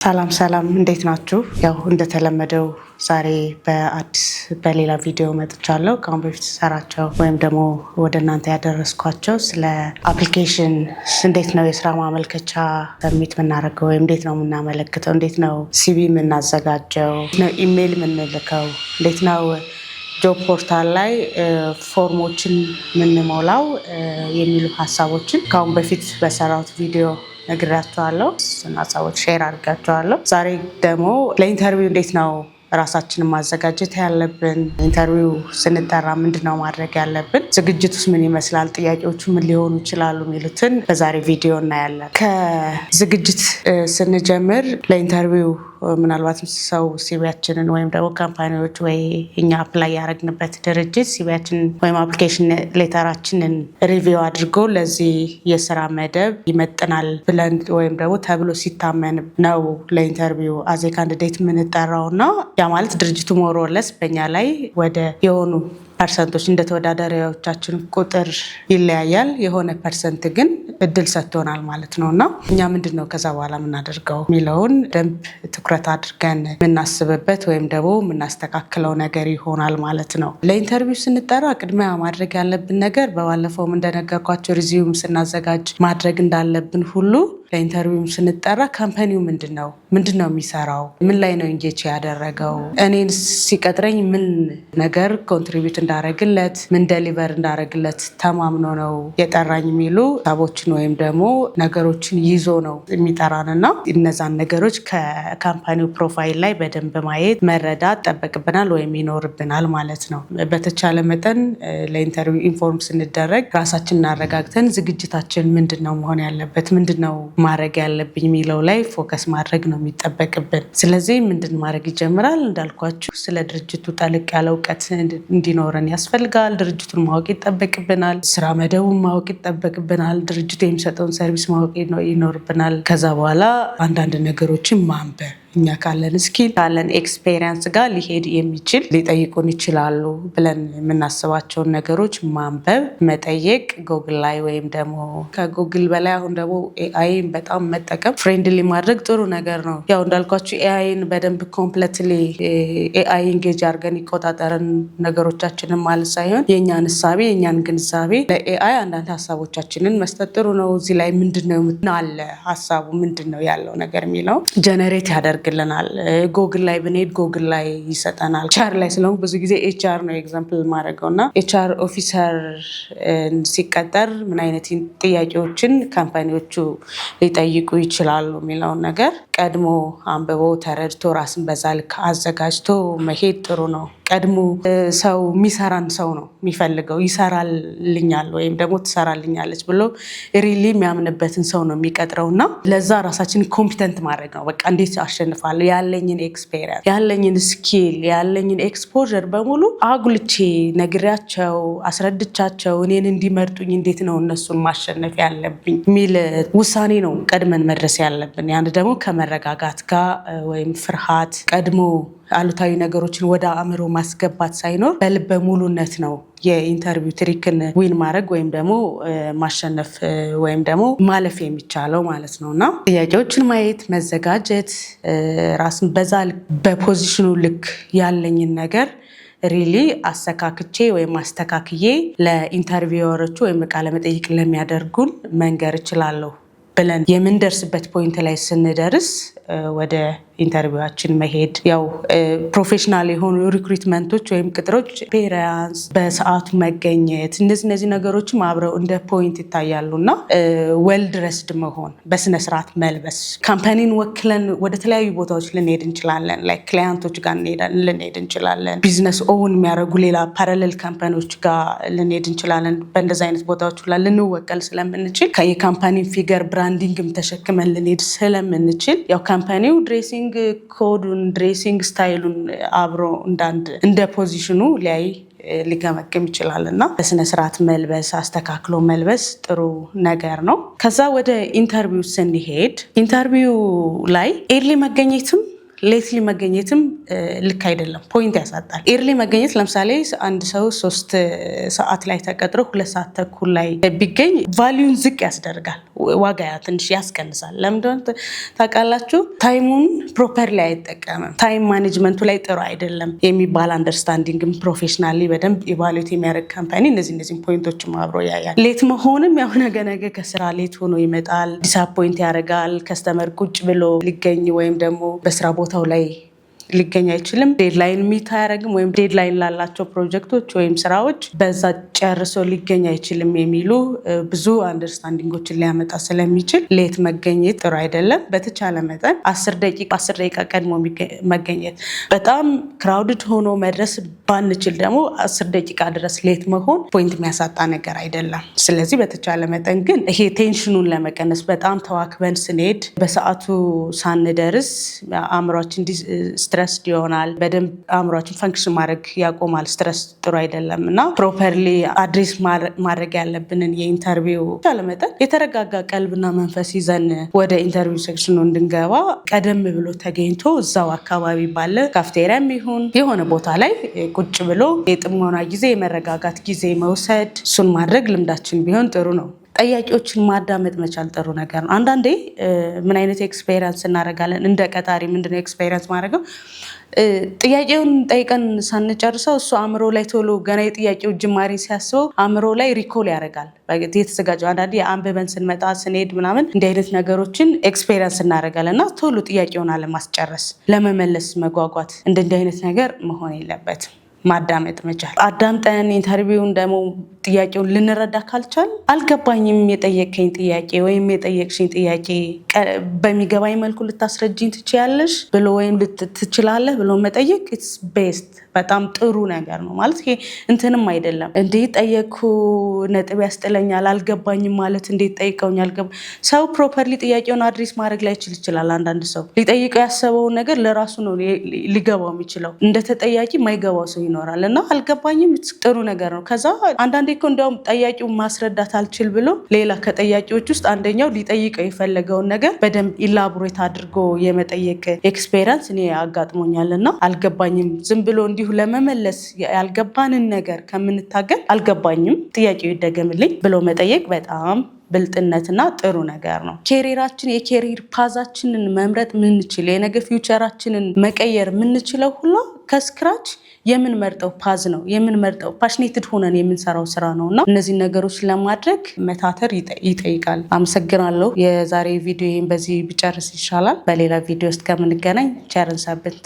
ሰላም እንዴት ናችሁ? ያው እንደተለመደው ዛሬ በሌላ ቪዲዮ መጥቻለሁ። ከአሁን በፊት ሰራቸው ወይም ደግሞ ወደ እናንተ ያደረስኳቸው ስለ አፕሊኬሽን እንዴት ነው የስራ ማመልከቻ ሰብሚት የምናደርገው ወይም እንዴት ነው የምናመለክተው፣ እንዴት ነው ሲቪ የምናዘጋጀው፣ ኢሜይል የምንልከው፣ እንዴት ነው ጆብ ፖርታል ላይ ፎርሞችን የምንሞላው የሚሉ ሀሳቦችን ከአሁን በፊት በሰራሁት ቪዲዮ ነግራችኋለሁ። ሀሳቦች ሼር አድርጋችኋለሁ። ዛሬ ደግሞ ለኢንተርቪው እንዴት ነው ራሳችንን ማዘጋጀት ያለብን፣ ኢንተርቪው ስንጠራ ምንድነው ማድረግ ያለብን፣ ዝግጅት ውስጥ ምን ይመስላል፣ ጥያቄዎቹ ምን ሊሆኑ ይችላሉ የሚሉትን በዛሬ ቪዲዮ እናያለን። ከዝግጅት ስንጀምር ለኢንተርቪው ምናልባት ሰው ሲቪያችንን ወይም ደግሞ ካምፓኒዎች ወይ እኛ አፕላይ ያደረግንበት ድርጅት ሲቪያችንን ወይም አፕሊኬሽን ሌተራችንን ሪቪው አድርጎ ለዚህ የስራ መደብ ይመጥናል ብለን ወይም ደግሞ ተብሎ ሲታመን ነው ለኢንተርቪው አዜ ካንዲዴት የምንጠራውና ያ ማለት ድርጅቱ ሞሮለስ በእኛ ላይ ወደ የሆኑ ፐርሰንቶች እንደ ተወዳዳሪዎቻችን ቁጥር ይለያያል። የሆነ ፐርሰንት ግን እድል ሰጥቶናል ማለት ነው እና እኛ ምንድን ነው ከዛ በኋላ የምናደርገው የሚለውን ደንብ ትኩረት አድርገን የምናስብበት ወይም ደግሞ የምናስተካክለው ነገር ይሆናል ማለት ነው። ለኢንተርቪው ስንጠራ ቅድሚያ ማድረግ ያለብን ነገር በባለፈውም እንደነገርኳቸው ሪዚዩም ስናዘጋጅ ማድረግ እንዳለብን ሁሉ ለኢንተርቪው ስንጠራ ካምፓኒው ምንድን ነው የሚሰራው፣ ምን ላይ ነው ኢንጌጅ ያደረገው፣ እኔን ሲቀጥረኝ ምን ነገር ኮንትሪቢዩት እንዳረግለት፣ ምን ደሊቨር እንዳረግለት ተማምኖ ነው የጠራኝ የሚሉ ሀሳቦችን ወይም ደግሞ ነገሮችን ይዞ ነው የሚጠራንና እነዛን ነገሮች ከካምፓኒው ፕሮፋይል ላይ በደንብ ማየት መረዳት ጠበቅብናል ወይም ይኖርብናል ማለት ነው። በተቻለ መጠን ለኢንተርቪው ኢንፎርም ስንደረግ ራሳችንን አረጋግተን ዝግጅታችን ምንድን ነው መሆን ያለበት፣ ምንድን ነው ማድረግ ያለብኝ የሚለው ላይ ፎከስ ማድረግ ነው የሚጠበቅብን። ስለዚህ ምንድን ማድረግ ይጀምራል? እንዳልኳችሁ ስለ ድርጅቱ ጠልቅ ያለ እውቀት እንዲኖረን ያስፈልጋል። ድርጅቱን ማወቅ ይጠበቅብናል። ስራ መደቡን ማወቅ ይጠበቅብናል። ድርጅቱ የሚሰጠውን ሰርቪስ ማወቅ ይኖርብናል። ከዛ በኋላ አንዳንድ ነገሮችን ማንበብ እኛ ካለን ስኪል ካለን ኤክስፔሪንስ ጋር ሊሄድ የሚችል ሊጠይቁን ይችላሉ ብለን የምናስባቸውን ነገሮች ማንበብ፣ መጠየቅ ጎግል ላይ ወይም ደግሞ ከጎግል በላይ አሁን ደግሞ ኤአይን በጣም መጠቀም ፍሬንድሊ ማድረግ ጥሩ ነገር ነው። ያው እንዳልኳችሁ ኤአይን በደንብ ኮምፕሌትሊ ኤአይ ኢንጌጅ አድርገን ይቆጣጠረን ነገሮቻችንን ማለት ሳይሆን የእኛን እሳቤ የእኛን ግንዛቤ ለኤአይ አንዳንድ ሀሳቦቻችንን መስጠት ጥሩ ነው። እዚህ ላይ ምንድነው አለ ሀሳቡ ምንድነው ያለው ነገር የሚለው ጀነሬት ያደርጋል ግልናል። ጎግል ላይ ብንሄድ ጎግል ላይ ይሰጠናል። ኤችአር ላይ ስለሆነ ብዙ ጊዜ ኤችአር ነው ኤግዛምፕል ማድረገውና ኤችአር ኦፊሰር ሲቀጠር ምን አይነት ጥያቄዎችን ካምፓኒዎቹ ሊጠይቁ ይችላሉ የሚለውን ነገር ቀድሞ አንብቦ ተረድቶ ራስን በዛ ልክ አዘጋጅቶ መሄድ ጥሩ ነው። ቀድሞ ሰው የሚሰራን ሰው ነው የሚፈልገው። ይሰራልኛል ወይም ደግሞ ትሰራልኛለች ብሎ ሪሊ የሚያምንበትን ሰው ነው የሚቀጥረውና ለዛ ራሳችን ኮምፒተንት ማድረግ ነው። በቃ እንዴት አሸንፋለሁ፣ ያለኝን ኤክስፔሪንስ፣ ያለኝን ስኪል፣ ያለኝን ኤክስፖዠር በሙሉ አጉልቼ ነግሬያቸው አስረድቻቸው እኔን እንዲመርጡኝ እንዴት ነው እነሱን ማሸነፍ ያለብኝ የሚል ውሳኔ ነው ቀድመን መድረስ ያለብን። ያን ደግሞ ከመረጋጋት ጋር ወይም ፍርሃት ቀድሞ አሉታዊ ነገሮችን ወደ አእምሮ ማስገባት ሳይኖር በልበ ሙሉነት ነው የኢንተርቪው ትሪክን ዊን ማድረግ ወይም ደግሞ ማሸነፍ ወይም ደግሞ ማለፍ የሚቻለው ማለት ነው እና ጥያቄዎችን ማየት፣ መዘጋጀት፣ ራስን በዛ በፖዚሽኑ ልክ ያለኝን ነገር ሪሊ አስተካክቼ ወይም አስተካክዬ ለኢንተርቪወሮቹ ወይም ቃለ መጠይቅ ለሚያደርጉን መንገር እችላለሁ ብለን የምንደርስበት ፖይንት ላይ ስንደርስ ወደ ኢንተርቪዋችን መሄድ ያው ፕሮፌሽናል የሆኑ ሪክሩትመንቶች ወይም ቅጥሮች ኤክስፔሪንስ፣ በሰዓቱ መገኘት እነዚህ ነገሮችም አብረው እንደ ፖይንት ይታያሉ እና ዌል ድረስድ መሆን፣ በስነስርዓት መልበስ፣ ካምፓኒን ወክለን ወደ ተለያዩ ቦታዎች ልንሄድ እንችላለን። ላይ ክላይንቶች ጋር ልንሄድ እንችላለን። ቢዝነስ ኦውን የሚያደርጉ ሌላ ፓራሌል ካምፓኒዎች ጋር ልንሄድ እንችላለን። በእንደዚህ አይነት ቦታዎች ላይ ልንወቀል ስለምንችል የካምፓኒን ፊገር ብራንዲንግም ተሸክመን ልንሄድ ስለምንችል ያው ካምፓኒው ድሬሲንግ ኮዱን ድሬሲንግ ስታይሉን አብሮ እንደ ፖዚሽኑ ሊገመግም ይችላል እና በስነ ስርዓት መልበስ፣ አስተካክሎ መልበስ ጥሩ ነገር ነው። ከዛ ወደ ኢንተርቪው ስንሄድ ኢንተርቪው ላይ ኤርሊ መገኘትም ሌትሊ መገኘትም ልክ አይደለም፣ ፖይንት ያሳጣል። ኤርሊ መገኘት ለምሳሌ አንድ ሰው 3 ሰዓት ላይ ተቀጥሮ 2 ሰዓት ተኩል ላይ ቢገኝ ቫሊዩን ዝቅ ያስደርጋል፣ ዋጋ ትንሽ ያስቀንሳል። ለምንድን ታውቃላችሁ? ታይሙን ፕሮፐርሊ አይጠቀምም፣ ታይም ማኔጅመንቱ ላይ ጥሩ አይደለም የሚባል አንደርስታንዲንግም ፕሮፌሽናሊ በደንብ ኢቫሉዌት የሚያደርግ ካምፓኒ እነዚህ ፖይንቶችም አብሮ ያያል። ሌት መሆንም ያው ነገ ከስራ ሌት ሆኖ ይመጣል፣ ዲስአፖይንት ያደርጋል። ከስተመር ቁጭ ብሎ ሊገኝ ወይም ደግሞ በስራ ቦታው ላይ ሊገኝ አይችልም። ዴድላይን ሚት አያደርግም፣ ወይም ዴድላይን ላላቸው ፕሮጀክቶች ወይም ስራዎች በዛ ጨርሶ ሊገኝ አይችልም የሚሉ ብዙ አንደርስታንዲንጎችን ሊያመጣ ስለሚችል ሌት መገኘት ጥሩ አይደለም። በተቻለ መጠን 10 ደቂቃ ቀድሞ መገኘት፣ በጣም ክራውድድ ሆኖ መድረስ ባንችል ደግሞ 10 ደቂቃ ድረስ ሌት መሆን ፖይንት የሚያሳጣ ነገር አይደለም። ስለዚህ በተቻለ መጠን ግን ይሄ ቴንሽኑን ለመቀነስ በጣም ተዋክበን ስንሄድ በሰዓቱ ሳንደርስ አእምሯችን ስትረስ ይሆናል። በደንብ አእምሯችን ፈንክሽን ማድረግ ያቆማል። ስትረስ ጥሩ አይደለም እና ፕሮፐርሊ አድሬስ ማድረግ ያለብንን የኢንተርቪው ለመጠን የተረጋጋ ቀልብና መንፈስ ይዘን ወደ ኢንተርቪው ሴክሽኑ እንድንገባ ቀደም ብሎ ተገኝቶ እዛው አካባቢ ባለ ካፍቴሪያም ይሁን የሆነ ቦታ ላይ ቁጭ ብሎ የጥሞና ጊዜ የመረጋጋት ጊዜ መውሰድ፣ እሱን ማድረግ ልምዳችን ቢሆን ጥሩ ነው። ጠያቂዎችን ማዳመጥ መቻል ጥሩ ነገር ነው። አንዳንዴ ምን አይነት ኤክስፔሪንስ እናደርጋለን? እንደ ቀጣሪ ምንድነው ኤክስፔሪንስ ማድረገው? ጥያቄውን ጠይቀን ሳንጨርሰው እሱ አእምሮ ላይ ቶሎ ገና የጥያቄው ጅማሬ ሲያስበው አእምሮ ላይ ሪኮል ያደርጋል የተዘጋጀው። አንዳንዴ አንብበን ስንመጣ ስንሄድ ምናምን እንዲህ አይነት ነገሮችን ኤክስፔሪንስ እናደርጋለን እና ቶሎ ጥያቄውን አለማስጨረስ፣ ለመመለስ መጓጓት፣ እንዲህ አይነት ነገር መሆን የለበትም። ማዳመጥ መቻል። አዳምጠን ኢንተርቪውን ደግሞ ጥያቄውን ልንረዳ ካልቻል አልገባኝም የጠየቀኝ ጥያቄ ወይም የጠየቅሽኝ ጥያቄ በሚገባኝ መልኩ ልታስረጅኝ ትችያለሽ ብሎ ወይም ትችላለህ ብሎ መጠየቅ ኢትስ ቤስት፣ በጣም ጥሩ ነገር ነው። ማለት ይሄ እንትንም አይደለም እንዴ ጠየቅኩ ነጥብ ያስጥለኛል አልገባኝም ማለት እንዴት ጠይቀውኝ አልገባ። ሰው ፕሮፐርሊ ጥያቄውን አድሬስ ማድረግ ላይችል ይችላል። አንዳንድ ሰው ሊጠይቀው ያሰበውን ነገር ለራሱ ነው ሊገባው የሚችለው፣ እንደ ተጠያቂ ማይገባው ሰው ይኖራል እና አልገባኝም ጥሩ ነገር ነው። ከዛ አንዳንዴ እኮ እንዲያውም ጠያቂው ማስረዳት አልችል ብሎ ሌላ ከጠያቂዎች ውስጥ አንደኛው ሊጠይቀው የፈለገውን ነገር በደንብ ኢላቦሬት አድርጎ የመጠየቅ ኤክስፔሪንስ እኔ አጋጥሞኛል እና አልገባኝም ዝም ብሎ እንዲሁ ለመመለስ ያልገባንን ነገር ከምንታገል አልገባኝም ጥያቄው ይደገምልኝ ብሎ መጠየቅ በጣም ብልጥነትና ጥሩ ነገር ነው። ኬሪራችን የኬሪር ፓዛችንን መምረጥ ምንችል፣ የነገ ፊውቸራችንን መቀየር ምንችለው ሁሉ ከስክራች የምንመርጠው ፓዝ ነው፣ የምንመርጠው ፓሽኔትድ ሆነን የምንሰራው ስራ ነው እና እነዚህ ነገሮች ለማድረግ መታተር ይጠይቃል። አመሰግናለሁ። የዛሬ ቪዲዮ በዚህ ቢጨርስ ይሻላል። በሌላ ቪዲዮ ውስጥ ከምንገናኝ ቸርን ሰንብት።